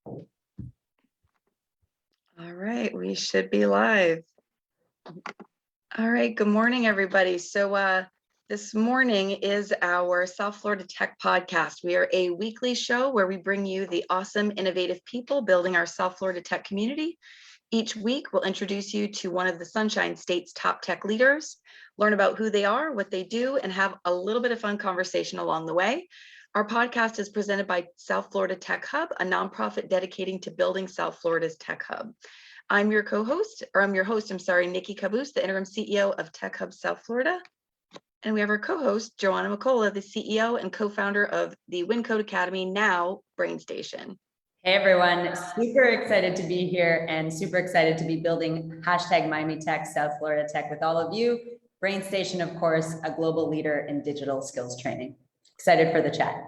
All right, we should be live. All right, good morning, everybody. So this morning is our South Florida Tech Podcast. We are a weekly show where we bring you the awesome, innovative people building our South Florida tech community. Each week, we'll introduce you to one of the Sunshine State's top tech leaders, learn about who they are, what they do, and have a little bit of fun conversation along the way. Our podcast is presented by South Florida Tech Hub, a nonprofit dedicating to building South Florida's tech hub. I'm your host, Nikki Caboose, the interim CEO of Tech Hub South Florida. And we have our co-host, Joanna McCullough, the CEO and co-founder of the WinCode Academy, now Brainstation. Hey everyone, super excited to be here and super excited to be building hashtag Miami Tech, South Florida Tech with all of you. Brainstation, of course, a global leader in digital skills training. Excited for the chat.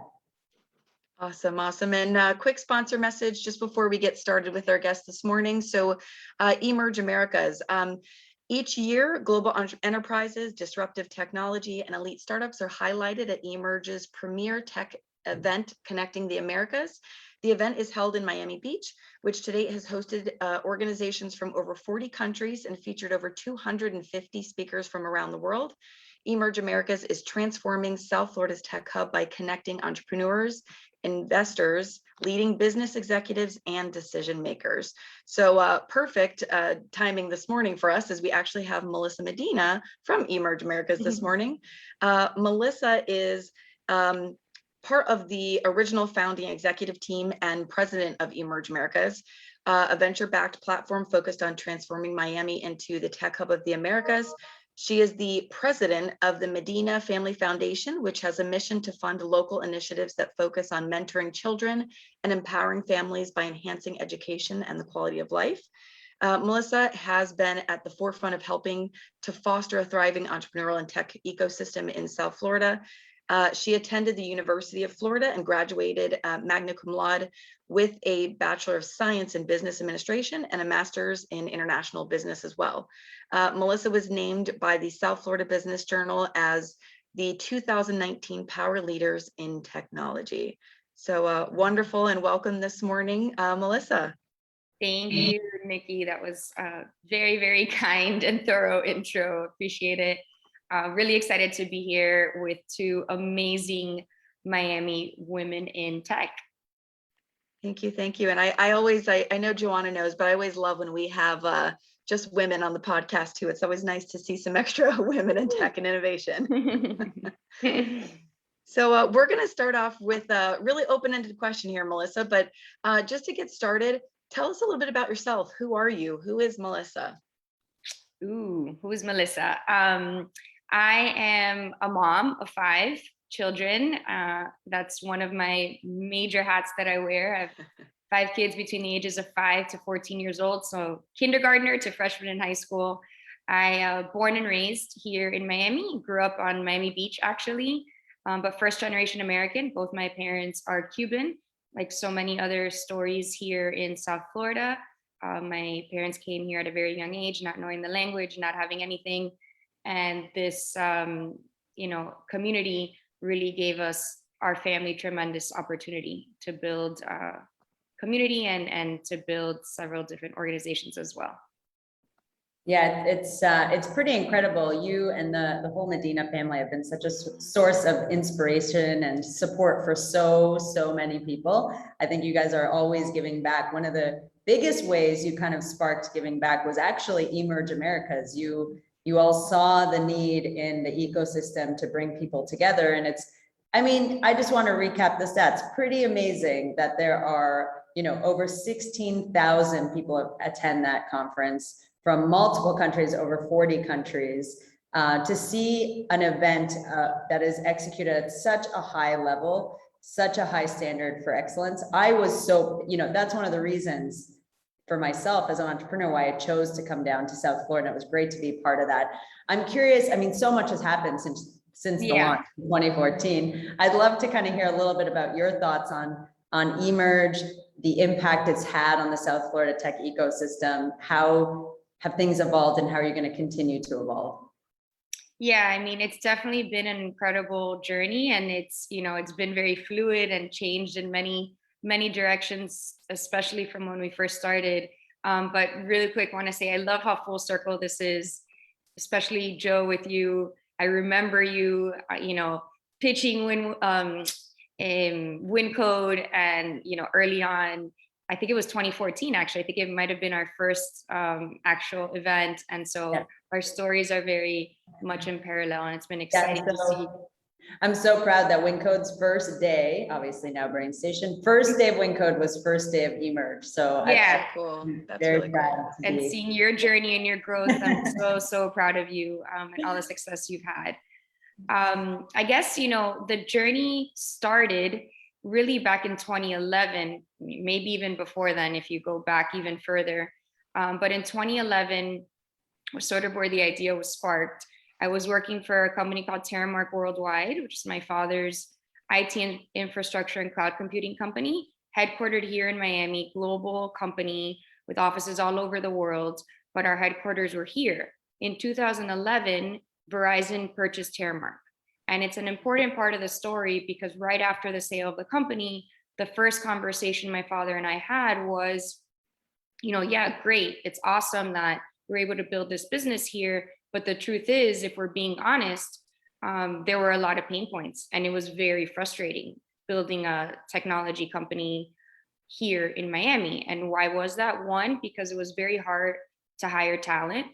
Awesome. And quick sponsor message just before we get started with our guest this morning. So eMerge Americas. Each year, global enterprises, disruptive technology, and elite startups are highlighted at eMerge's premier tech event connecting the Americas. The event is held in Miami Beach, which to date has hosted organizations from over 40 countries and featured over 250 speakers from around the world. eMerge Americas is transforming South Florida's tech hub by connecting entrepreneurs, investors, leading business executives, and decision makers. So perfect timing this morning for us as we actually have Melissa Medina from eMerge Americas this morning. Melissa is part of the original founding executive team and president of eMerge Americas, a venture-backed platform focused on transforming Miami into the tech hub of the Americas. She is the president of the Medina Family Foundation, which has a mission to fund local initiatives that focus on mentoring children and empowering families by enhancing education and the quality of life. Melissa has been at the forefront of helping to foster a thriving entrepreneurial and tech ecosystem in South Florida. She attended the University of Florida and graduated magna cum laude with a Bachelor of Science in Business Administration and a Master's in International Business as well. Melissa was named by the South Florida Business Journal as the 2019 Power Leaders in Technology. So wonderful and welcome this morning, Melissa. Thank you, Nikki. That was a very, very kind and thorough intro. Appreciate it. Really excited to be here with two amazing Miami women in tech. Thank you. And I know Joanna knows, but I always love when we have just women on the podcast too. It's always nice to see some extra women in tech and innovation. So we're going to start off with a really open-ended question here, Melissa, but just to get started, tell us a little bit about yourself. Who are you? Who is Melissa? Ooh, who is Melissa? I am a mom of 5 children. That's one of my major hats that I wear. I have 5 kids between the ages of 5 to 14 years old, so kindergartner to freshman in high school. I born and raised here in Miami, grew up on Miami Beach actually, but first generation American. Both my parents are Cuban, like so many other stories here in South Florida. My parents came here at a very young age, not knowing the language, not having anything. And this, community really gave us, our family, tremendous opportunity to build community and to build several different organizations as well. Yeah, it's pretty incredible. You and the whole Medina family have been such a source of inspiration and support for so many people. I think you guys are always giving back. One of the biggest ways you kind of sparked giving back was actually eMerge Americas. You all saw the need in the ecosystem to bring people together. And I just want to recap the stats. Pretty amazing that there are, over 16,000 people attend that conference from multiple countries, over 40 countries, to see an event that is executed at such a high level, such a high standard for excellence. I was that's one of the reasons for myself as an entrepreneur why I chose to come down to South Florida. It was great to be part of that. I'm curious, so much has happened since the launch in 2014. I'd love to kind of hear a little bit about your thoughts on eMerge, the impact it's had on the South Florida tech ecosystem. How have things evolved and how are you going to continue to evolve? Yeah, it's definitely been an incredible journey, and it's been very fluid and changed in many many directions, especially from when we first started. But really quick, want to say I love how full circle this is, especially Joe with you. I remember you, pitching win code, and early on. I think it was 2014, actually. I think it might have been our first actual event. And so Yeah. our stories are very much in parallel, and it's been exciting to see. I'm so proud that WinCode's first day, obviously now Brainstation, first day of WinCode was first day of eMerge. So Yeah, Cool. That's very really proud cool. to and be. seeing your journey and your growth, I'm so proud of you, and all the success you've had. I guess, the journey started really back in 2011, maybe even before then, if you go back even further. But in 2011 was sort of where the idea was sparked. I was working for a company called Terramark Worldwide, which is my father's IT and infrastructure and cloud computing company, headquartered here in Miami, global company with offices all over the world, but our headquarters were here. In 2011, Verizon purchased Terramark. And it's an important part of the story because right after the sale of the company, the first conversation my father and I had was, yeah, great. It's awesome that we're able to build this business here. But the truth is, if we're being honest, there were a lot of pain points, and it was very frustrating building a technology company here in Miami. And why was that? One, because it was very hard to hire talent,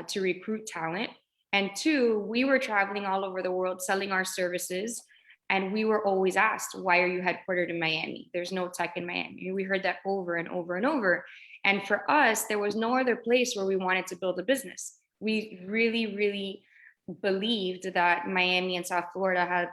to recruit talent. And two, we were traveling all over the world selling our services. And we were always asked, why are you headquartered in Miami? There's no tech in Miami. We heard that over and over and over. And for us, there was no other place where we wanted to build a business. We really, really believed that Miami and South Florida had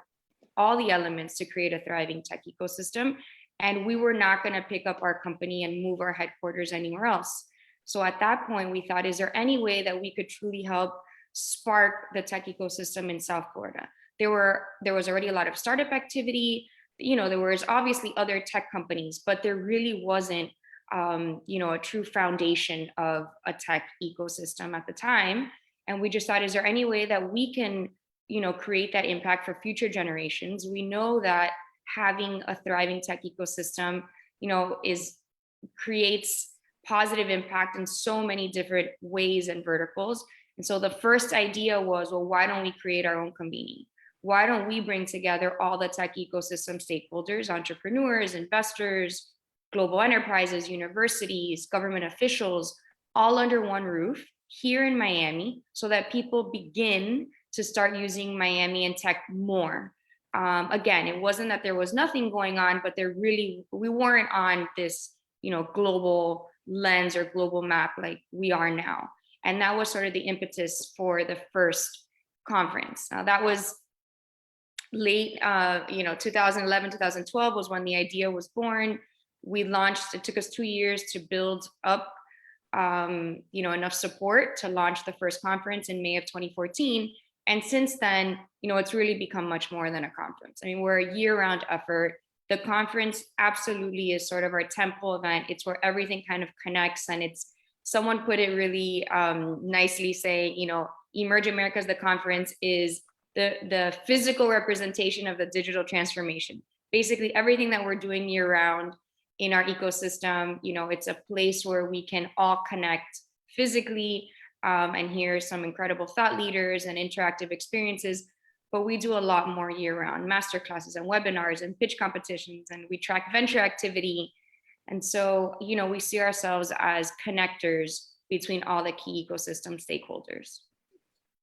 all the elements to create a thriving tech ecosystem. And we were not going to pick up our company and move our headquarters anywhere else. So at that point, we thought, is there any way that we could truly help spark the tech ecosystem in South Florida? There was already a lot of startup activity. There was obviously other tech companies, but there really wasn't, a true foundation of a tech ecosystem at the time. And we just thought, is there any way that we can, create that impact for future generations? We know that having a thriving tech ecosystem, creates positive impact in so many different ways and verticals. And so the first idea was, well, why don't we create our own convening? Why don't we bring together all the tech ecosystem stakeholders, entrepreneurs, investors, global enterprises, universities, government officials, all under one roof here in Miami, so that people begin to start using Miami and tech more. Again, it wasn't that there was nothing going on, but we weren't on this, global lens or global map like we are now. And that was sort of the impetus for the first conference. Now that was late, 2011, 2012 was when the idea was born. We launched, it took us 2 years to build up, enough support to launch the first conference in May of 2014. And since then, it's really become much more than a conference. I mean, we're a year-round effort. The conference absolutely is sort of our temple event. It's where everything kind of connects, and someone put it really nicely saying, eMerge Americas, the conference, is the physical representation of the digital transformation. Basically, everything that we're doing year-round in our ecosystem, it's a place where we can all connect physically and hear some incredible thought leaders and interactive experiences. But we do a lot more year-round, masterclasses and webinars and pitch competitions, and we track venture activity. And so, we see ourselves as connectors between all the key ecosystem stakeholders.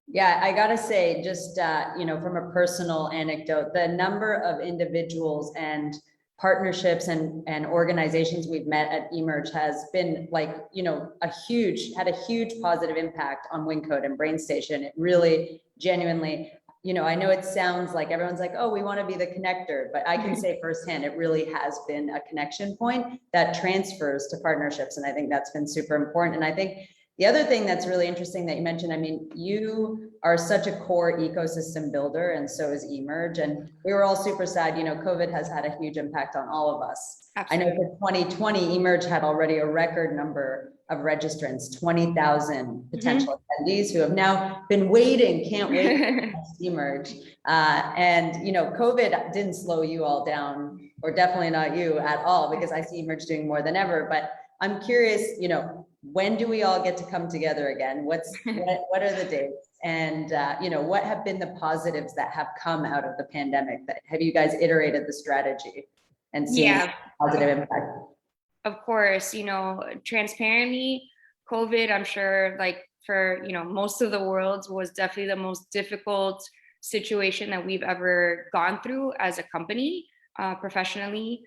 Yeah, I gotta say, just from a personal anecdote, the number of individuals and partnerships and organizations we've met at eMerge has been had a huge positive impact on WinCode and Brainstation. It really genuinely, I know it sounds like everyone's like, oh, we want to be the connector, but I can say firsthand, it really has been a connection point that transfers to partnerships. And I think that's been super important. And I think the other thing that's really interesting that you mentioned, I mean, you are such a core ecosystem builder, and so is eMerge. And we were all super sad, COVID has had a huge impact on all of us. Absolutely. I know for 2020, eMerge had already a record number of registrants, 20,000 potential attendees who have now been waiting, can't wait for eMerge. And COVID didn't slow you all down or definitely not you at all, because I see eMerge doing more than ever. But I'm curious, when do we all get to come together again? What are the dates? And what have been the positives that have come out of the pandemic? That have you guys iterated the strategy and seen Yeah, positive impact? of course, transparently, COVID, I'm sure, like for, most of the world, was definitely the most difficult situation that we've ever gone through as a company, professionally.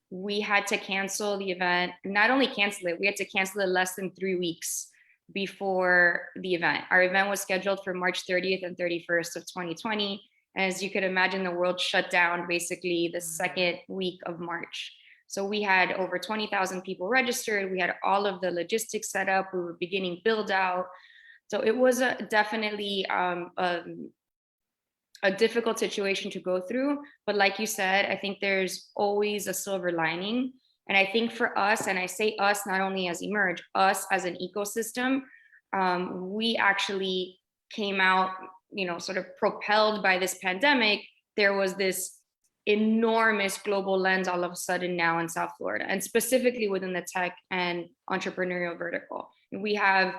We had to cancel the event, not only cancel it, we had to cancel it less than 3 weeks before the event. Our event was scheduled for March 30th and 31st of 2020. As you could imagine, the world shut down basically the second week of March. So we had over 20,000 people registered. We had all of the logistics set up. We were beginning build out. So it was definitely a difficult situation to go through. But like you said, I think there's always a silver lining. And I think for us, and I say us not only as eMerge, us as an ecosystem, we actually came out, sort of propelled by this pandemic. There was this enormous global lens all of a sudden now in South Florida, and specifically within the tech and entrepreneurial vertical. We have,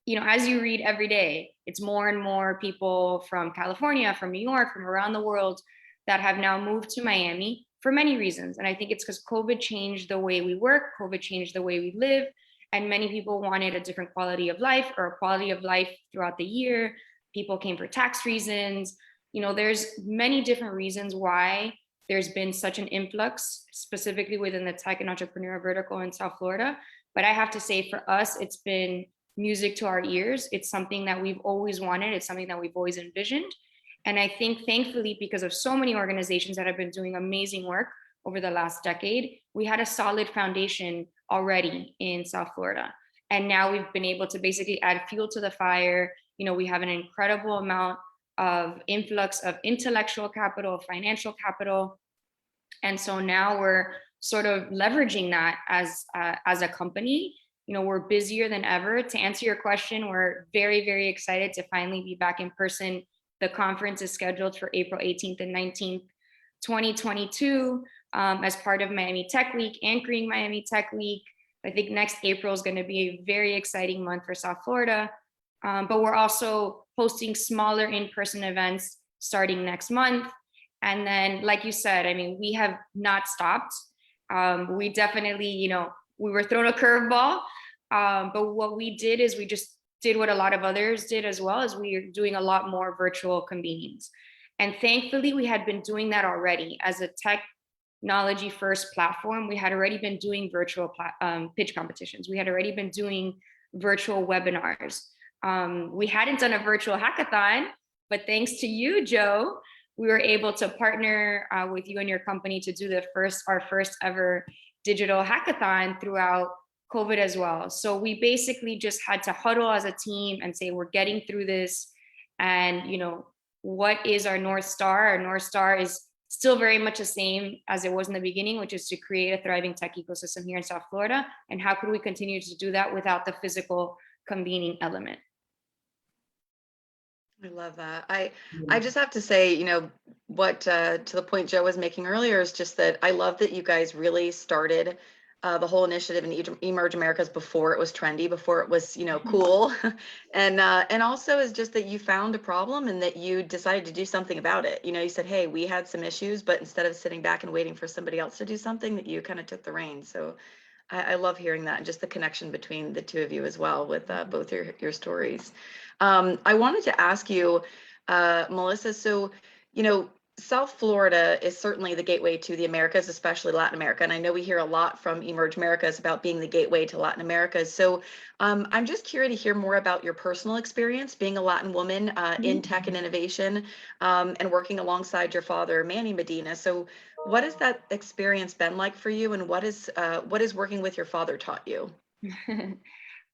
as you read every day, it's more and more people from California, from New York, from around the world that have now moved to Miami for many reasons. And I think it's because COVID changed the way we work, COVID changed the way we live, and many people wanted a different quality of life, or a quality of life throughout the year. People came for tax reasons. There's many different reasons why there's been such an influx, specifically within the tech and entrepreneurial vertical in South Florida. But I have to say, for us, it's been music to our ears. It's something that we've always wanted. It's something that we've always envisioned. And I think, thankfully, because of so many organizations that have been doing amazing work over the last decade, we had a solid foundation already in South Florida. And now we've been able to basically add fuel to the fire. We have an incredible amount of influx of intellectual capital, financial capital. And so now we're sort of leveraging that as a company. We're busier than ever. To answer your question, we're very, very excited to finally be back in person. The conference is scheduled for April 18th and 19th, 2022, as part of Miami Tech Week, anchoring Miami Tech Week. I think next April is going to be a very exciting month for South Florida. But we're also hosting smaller in-person events starting next month. And then, like you said, we have not stopped. We definitely, we were thrown a curveball. But what we did is we just did what a lot of others did as well, as we are doing a lot more virtual convenings. And thankfully, we had been doing that already. As a technology first platform, we had already been doing virtual pitch competitions. We had already been doing virtual webinars. We hadn't done a virtual hackathon, but thanks to you, Joe, we were able to partner with you and your company to do our first ever digital hackathon throughout COVID as well. So we basically just had to huddle as a team and say, we're getting through this. And, what is our North Star? Our North Star is still very much the same as it was in the beginning, which is to create a thriving tech ecosystem here in South Florida. And how could we continue to do that without the physical convening element? I love that. I just have to say, what to the point Joe was making earlier is just that I love that you guys really started the whole initiative in eMerge Americas before it was trendy, before it was, cool. And also is just that you found a problem and that you decided to do something about it. You said, hey, we had some issues, but instead of sitting back and waiting for somebody else to do something, that you kind of took the reins. So I love hearing that, and just the connection between the two of you as well with both your stories. I wanted to ask you, Melissa, so, South Florida is certainly the gateway to the Americas, especially Latin America. And I know we hear a lot from eMerge Americas about being the gateway to Latin America. So I'm just curious to hear more about your personal experience being a Latin woman in tech and innovation, and working alongside your father, Manny Medina. So what has that experience been like for you, and what is working with your father taught you?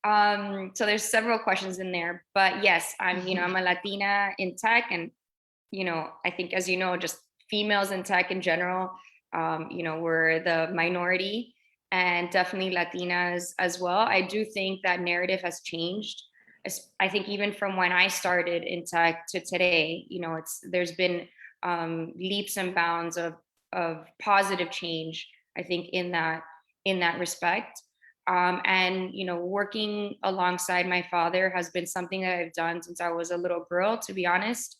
So there's several questions in there, but yes, I'm a Latina in tech, and I think, as just females in tech in general, we're the minority, and definitely Latinas as well. I do think that narrative has changed. I think even from when I started in tech to today, there's been leaps and bounds of positive change, I think, in that respect. And working alongside my father has been something that I've done since I was a little girl, to be honest.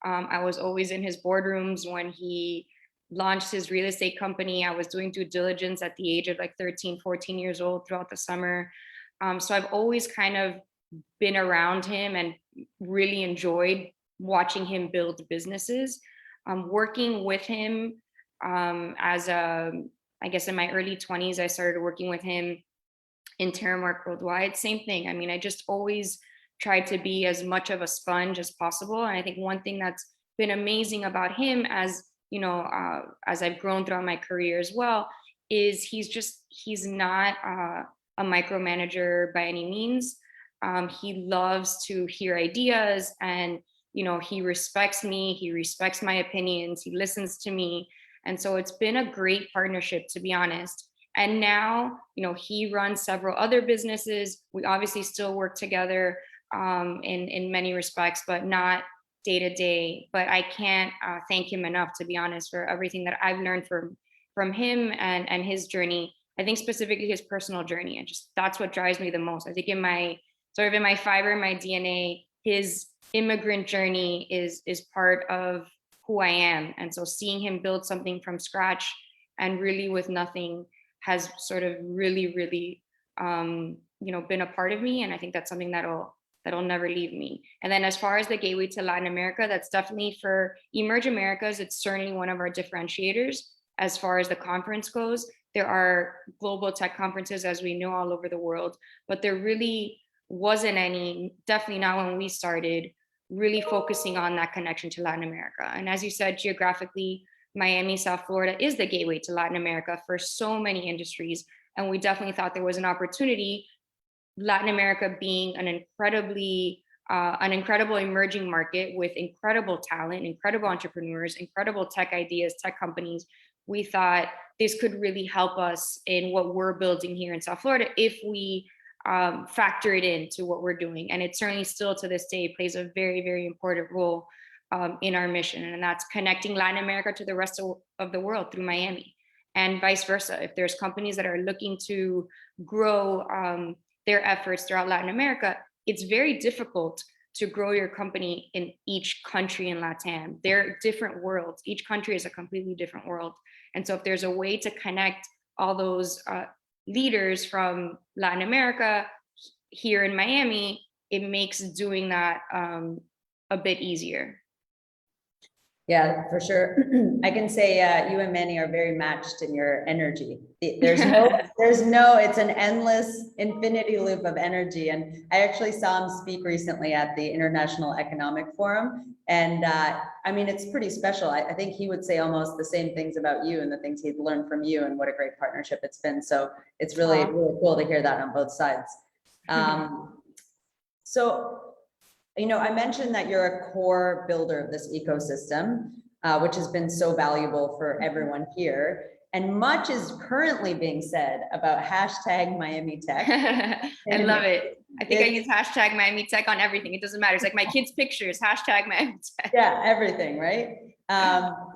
I was always in his boardrooms when he launched his real estate company. I was doing due diligence at the age of like 13, 14 years old throughout the summer. So I've always kind of been around him and really enjoyed watching him build businesses. Working with him I guess in my early 20s, I started working with him in Terramark Worldwide. Same thing. I mean, I just always tried to be as much of a sponge as possible. And I think one thing that's been amazing about him, as as I've grown throughout my career as well, is he's not a micromanager by any means. He loves to hear ideas, and he respects me, he respects my opinions, he listens to me. And so it's been a great partnership, to be honest. And now, he runs several other businesses. We obviously still work together in many respects, but not day to day. But I can't thank him enough, to be honest, for everything that I've learned from him and his journey. I think specifically his personal journey, and just that's what drives me the most. I think in my fiber, in my DNA, his immigrant journey is part of who I am. And so seeing him build something from scratch and really with nothing has sort of really, really, been a part of me. And I think that's something that'll never leave me. And then as far as the gateway to Latin America, that's definitely for eMerge Americas. It's certainly one of our differentiators as far as the conference goes. There are global tech conferences, as we know, all over the world, but there really wasn't any, definitely not when we started, really focusing on that connection to Latin America. And as you said, geographically, Miami, South Florida is the gateway to Latin America for so many industries. And we definitely thought there was an opportunity, Latin America being an incredible emerging market with incredible talent, incredible entrepreneurs, incredible tech ideas, tech companies. We thought this could really help us in what we're building here in South Florida if we factor it into what we're doing. And it certainly still to this day plays a very, very important role in our mission. And that's connecting Latin America to the rest of the world through Miami, and vice versa. If there's companies that are looking to grow their efforts throughout Latin America, it's very difficult to grow your company in each country in LATAM. They're different worlds. Each country is a completely different world. And so if there's a way to connect all those leaders from Latin America here in Miami, it makes doing that a bit easier. Yeah, for sure. I can say you and Manny are very matched in your energy. There's no, it's an endless infinity loop of energy. And I actually saw him speak recently at the International Economic Forum. And I mean, it's pretty special. I think he would say almost the same things about you and the things he'd learned from you, and what a great partnership it's been. So it's really, really cool to hear that on both sides. So, I mentioned that you're a core builder of this ecosystem, which has been so valuable for everyone here. And much is currently being said about hashtag Miami Tech. I love it. I think I use hashtag Miami Tech on everything. It doesn't matter. It's like my kids' pictures, hashtag Miami Tech. Yeah, everything, right?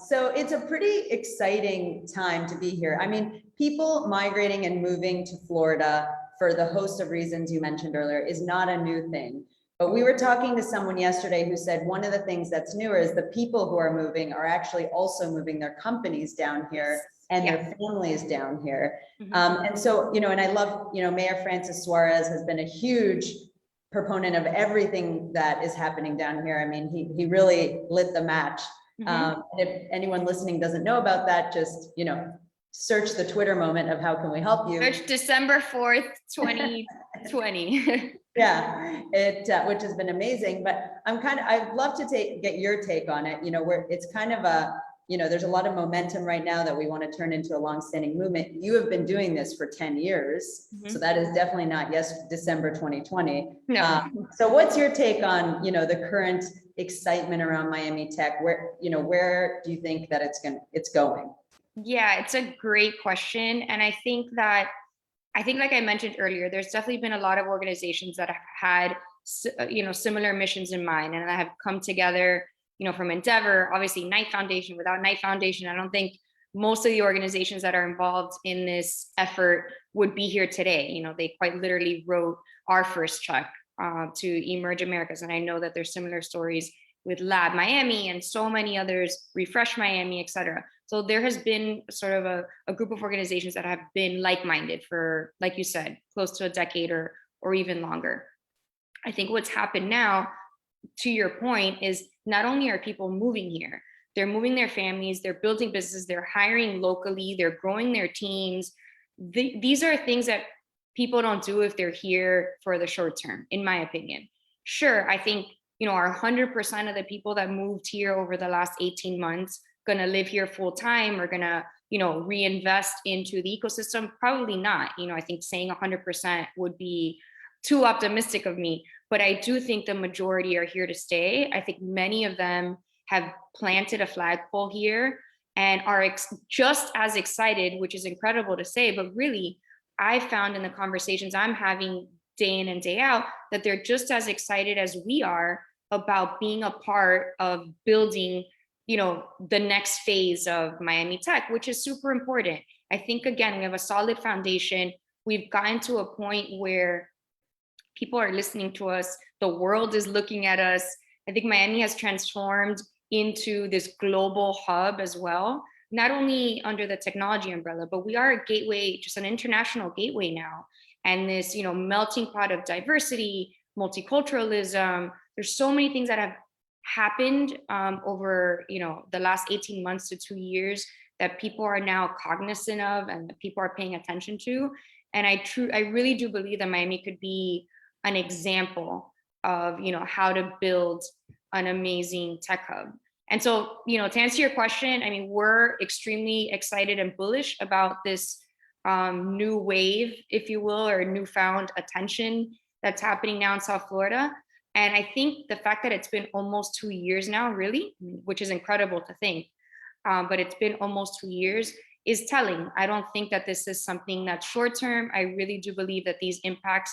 So it's a pretty exciting time to be here. I mean, people migrating and moving to Florida for the host of reasons you mentioned earlier is not a new thing. But we were talking to someone yesterday who said one of the things that's newer is the people who are moving are actually also moving their companies down here and their families down here. And so, and I love, Mayor Francis Suarez has been a huge proponent of everything that is happening down here. I mean, he really lit the match. If anyone listening doesn't know about that, just, search the Twitter moment of how can we help you. Search December 4th, 2020. Yeah, which has been amazing, but I'd love to get your take on it. Where it's kind of there's a lot of momentum right now that we want to turn into a long-standing movement. You have been doing this for 10 years. So that is definitely not December 2020. No. So what's your take on, the current excitement around Miami Tech? Where do you think that it's going? Yeah, it's a great question. And I think like I mentioned earlier, there's definitely been a lot of organizations that have had, similar missions in mind, and that have come together, from Endeavor, obviously Knight Foundation. Without Knight Foundation, I don't think most of the organizations that are involved in this effort would be here today. You know, they quite literally wrote our first check to eMerge Americas. And I know that there's similar stories with Lab Miami and so many others, Refresh Miami, et cetera. So there has been sort of a group of organizations that have been like-minded for, like you said, close to a decade or even longer. I think what's happened now, to your point, is not only are people moving here, they're moving their families, they're building businesses, they're hiring locally, they're growing their teams. These are things that people don't do if they're here for the short term, in my opinion. Sure, I think, you know, are 100% of the people that moved here over the last 18 months gonna live here full time or gonna, you know, reinvest into the ecosystem? Probably not. You know, I think saying 100% would be too optimistic of me, but I do think the majority are here to stay. I think many of them have planted a flagpole here and are just as excited, which is incredible to say, but really, I found in the conversations I'm having day in and day out that they're just as excited as we are about being a part of building, you know, the next phase of Miami Tech, which is super important. I think, again, we have a solid foundation. We've gotten to a point where people are listening to us. The world is looking at us. I think Miami has transformed into this global hub as well, not only under the technology umbrella, but we are a gateway, just an international gateway now. And this, you know, melting pot of diversity, multiculturalism, there's so many things that have happened over, you know, the last 18 months to 2 years that people are now cognizant of and that people are paying attention to. And I really do believe that Miami could be an example of, you know, how to build an amazing tech hub. And so, you know, to answer your question, I mean, we're extremely excited and bullish about this new wave, if you will, or newfound attention that's happening now in South Florida. And I think the fact that it's been almost 2 years now, really, which is incredible to think, but it's been almost 2 years, is telling. I don't think that this is something that's short term. I really do believe that this impact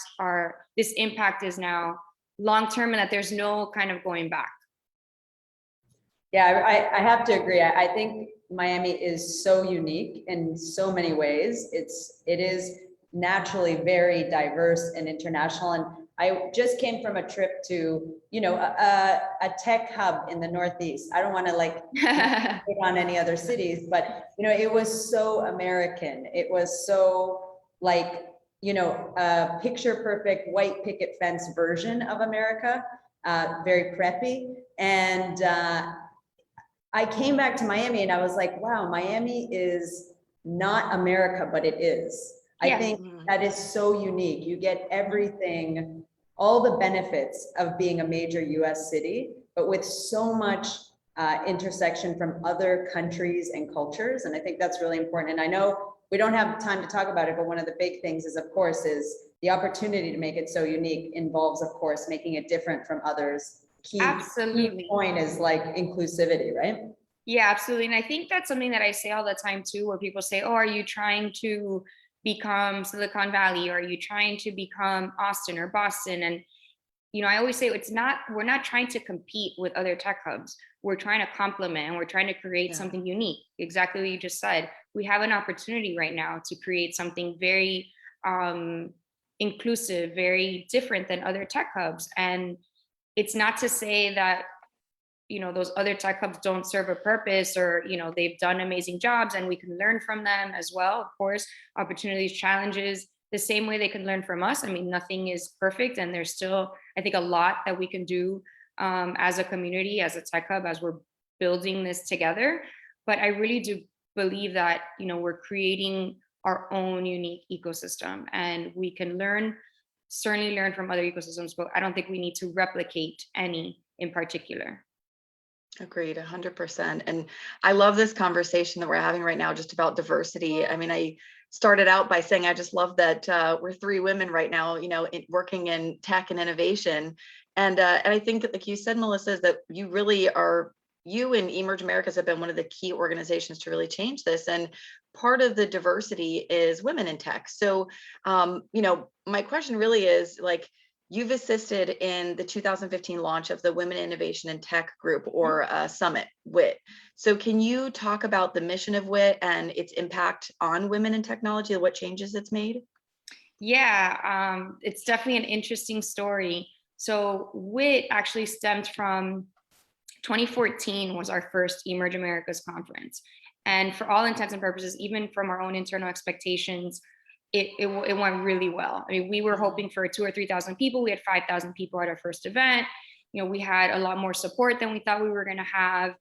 is now long term and that there's no kind of going back. Yeah, I have to agree. I think Miami is so unique in so many ways. It is naturally very diverse and international. And I just came from a trip to, you know, a tech hub in the Northeast. I don't want to like put on any other cities, but you know, it was so American. It was so like, you know, a picture perfect white picket fence version of America, very preppy. And I came back to Miami and I was like, wow, Miami is not America, but it is. I think that is so unique. You get everything, all the benefits of being a major US city, but with so much intersection from other countries and cultures. And I think that's really important. And I know we don't have time to talk about it, but one of the big things is, of course, is the opportunity to make it so unique involves, of course, making it different from others. Key point is like inclusivity, right? Yeah, absolutely. And I think that's something that I say all the time too, where people say, oh, are you trying to become Silicon Valley? Or are you trying to become Austin or Boston? And, you know, I always say we're not trying to compete with other tech hubs. We're trying to complement and we're trying to create something unique. Exactly what you just said. We have an opportunity right now to create something very inclusive, very different than other tech hubs. And it's not to say that, you know, those other tech hubs don't serve a purpose or, you know, they've done amazing jobs and we can learn from them as well. Of course, opportunities, challenges, the same way they can learn from us. I mean, nothing is perfect and there's still, I think, a lot that we can do as a community, as a tech hub, as we're building this together. But I really do believe that, you know, we're creating our own unique ecosystem and we can certainly learn from other ecosystems, but I don't think we need to replicate any in particular. Agreed, 100%. And I love this conversation that we're having right now just about diversity. I mean, I started out by saying I just love that we're 3 women right now, you know, working in tech and innovation. And I think that, like you said, Melissa, is that you really are, you and eMerge Americas have been one of the key organizations to really change this. And part of the diversity is women in tech. So, you know, my question really is like, You've assisted in the 2015 launch of the Women Innovation and Tech Group, or Summit, WIT. So can you talk about the mission of WIT and its impact on women in technology, what changes it's made? Yeah, it's definitely an interesting story. So WIT actually stemmed from 2014 was our first eMerge Americas conference. And for all intents and purposes, even from our own internal expectations, it went really well. I mean, we were hoping for 2,000 or 3,000 people. We had 5,000 people at our first event. You know, we had a lot more support than we thought we were going to have.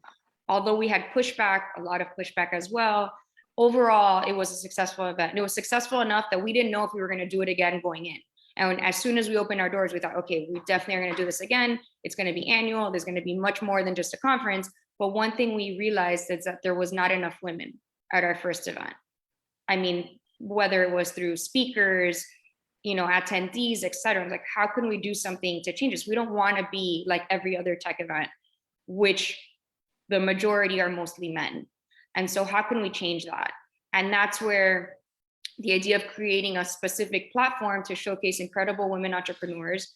Although we had pushback, a lot of pushback as well. Overall, it was a successful event. And it was successful enough that we didn't know if we were going to do it again going in. And as soon as we opened our doors, we thought, okay, we definitely are going to do this again. It's going to be annual. There's going to be much more than just a conference. But one thing we realized is that there was not enough women at our first event. I mean, whether it was through speakers, you know, attendees, et cetera. Like, how can we do something to change this? We don't want to be like every other tech event, which the majority are mostly men. And so how can we change that? And that's where the idea of creating a specific platform to showcase incredible women entrepreneurs,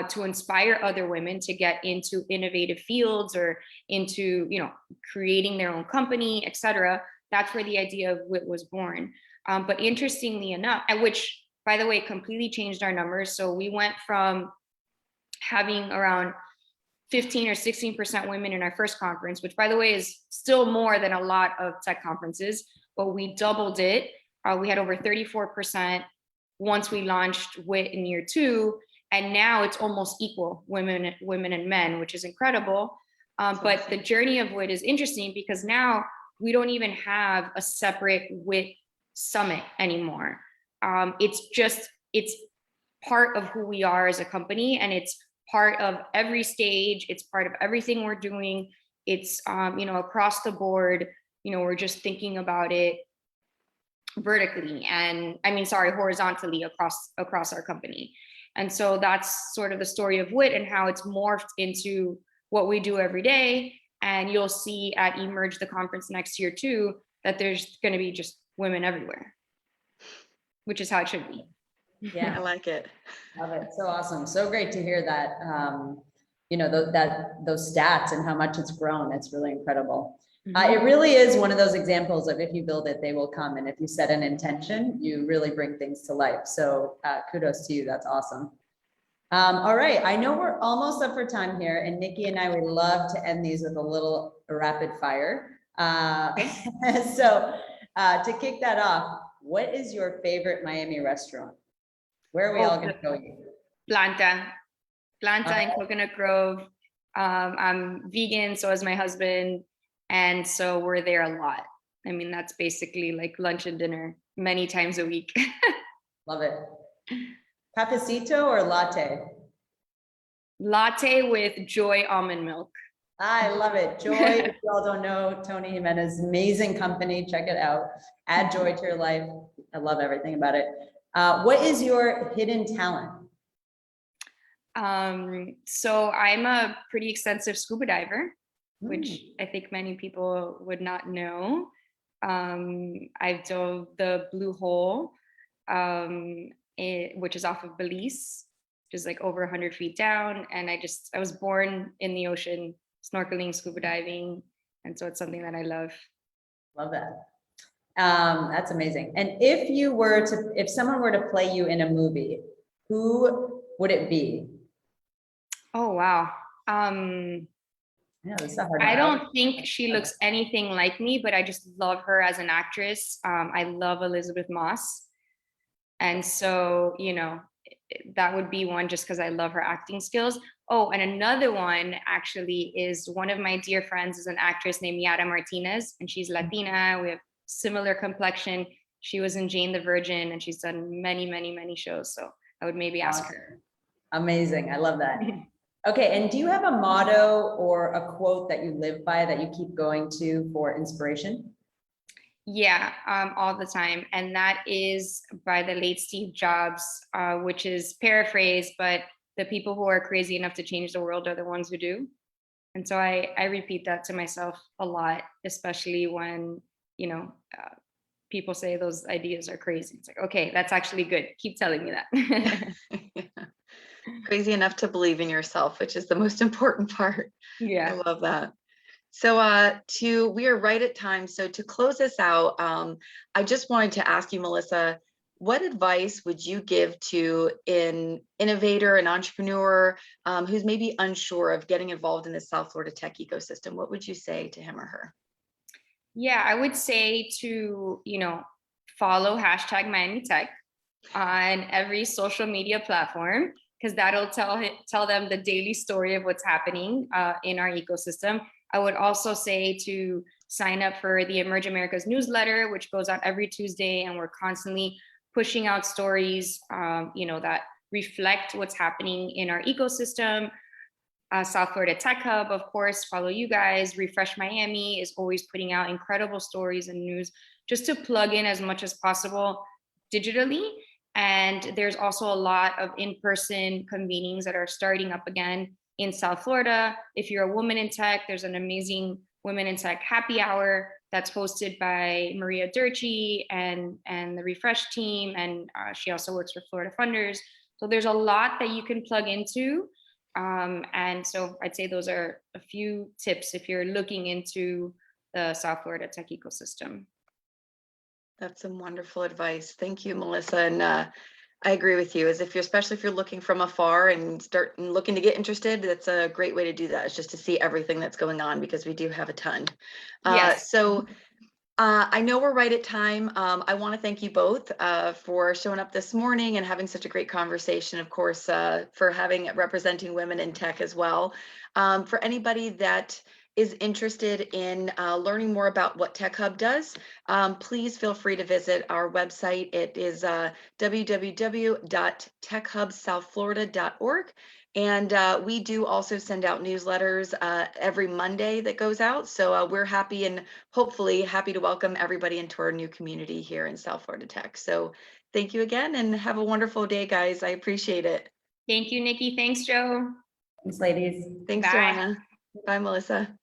to inspire other women to get into innovative fields or into, you know, creating their own company, et cetera. That's where the idea of WIT was born. But interestingly enough, and which, by the way, completely changed our numbers. So we went from having around 15 or 16% women in our first conference, which, by the way, is still more than a lot of tech conferences, but we doubled it. We had over 34% once we launched WIT in year 2, and now it's almost equal, women and men, which is incredible. But the journey of WIT is interesting because now we don't even have a separate WIT summit anymore. It's part of who we are as a company, and it's part of every stage. It's part of everything we're doing. It's you know, across the board. You know, we're just thinking about it vertically, and horizontally across our company. And so that's sort of the story of WIT and how it's morphed into what we do every day. And you'll see at eMerge, the conference next year too, that there's going to be just women everywhere, which is how it should be. Yeah, I like it. love it. So awesome. So great to hear that, you know, those stats and how much it's grown. It's really incredible. It really is one of those examples of if you build it, they will come. And if you set an intention, you really bring things to life. So kudos to you. That's awesome. All right. I know we're almost up for time here, and Nikki and I would love to end these with a little rapid fire. So to kick that off, what is your favorite Miami restaurant? Where are we all going to go eat? Planta in Coconut Grove. I'm vegan, so is my husband. And so we're there a lot. I mean, that's basically like lunch and dinner many times a week. Love it. Cafecito or latte? Latte with Joy almond milk. I love it. Joy, if you all don't know, Tony Jimenez, amazing company. Check it out. Add joy to your life. I love everything about it. What is your hidden talent? So I'm a pretty extensive scuba diver, which I think many people would not know. I've dove the Blue Hole, which is off of Belize, which is like over 100 feet down. And I was born in the ocean, snorkeling, scuba diving. And so it's something that I love. Love that. That's amazing. And if someone were to play you in a movie, who would it be? Oh, wow. Yeah, that's a hard one. I don't think she looks anything like me, but I just love her as an actress. I love Elizabeth Moss. And so, you know, that would be one just because I love her acting skills. Oh, and another one actually is one of my dear friends is an actress named Yara Martinez, and she's Latina. We have similar complexion. She was in Jane the Virgin, and she's done many, many, many shows. So I would maybe ask her. Amazing. I love that. Okay. And do you have a motto or a quote that you live by that you keep going to for inspiration? Yeah, all the time. And that is by the late Steve Jobs, which is paraphrased, but the people who are crazy enough to change the world are the ones who do. And so I repeat that to myself a lot, especially when, you know, people say those ideas are crazy. It's like, okay, that's actually good. Keep telling me that. crazy enough to believe in yourself, which is the most important part. I Yeah. love that. So we are right at time. So to close this out, I just wanted to ask you, Melissa, what advice would you give to an innovator, an entrepreneur who's maybe unsure of getting involved in the South Florida tech ecosystem? What would you say to him or her? Yeah, I would say to, follow hashtag Miami Tech on every social media platform, because that'll tell them the daily story of what's happening in our ecosystem. I would also say to sign up for the eMerge Americas newsletter, which goes out every Tuesday, and we're constantly pushing out stories, that reflect what's happening in our ecosystem. South Florida Tech Hub, of course, follow you guys. Refresh Miami is always putting out incredible stories and news just to plug in as much as possible digitally. And there's also a lot of in-person convenings that are starting up again in South Florida. If you're a woman in tech, there's an amazing Women in Tech happy hour that's hosted by Maria Durci and the Refresh team. And she also works for Florida Funders. So there's a lot that you can plug into. And so I'd say those are a few tips if you're looking into the South Florida tech ecosystem. That's some wonderful advice. Thank you, Melissa. And I agree with you. Especially if you're looking from afar and looking to get interested, that's a great way to do that. Is just to see everything that's going on, because we do have a ton. Yes. I know we're right at time. I want to thank you both for showing up this morning and having such a great conversation, of course, for representing women in tech as well. For anybody that is interested in learning more about what Tech Hub does, please feel free to visit our website. It is www.techhubsouthflorida.org. And we do also send out newsletters every Monday that goes out. So we're happy and hopefully happy to welcome everybody into our new community here in South Florida Tech. So thank you again and have a wonderful day, guys. I appreciate it. Thank you, Nikki. Thanks, Joe. Thanks, ladies. Thanks, Bye. Joanna. Bye, Melissa.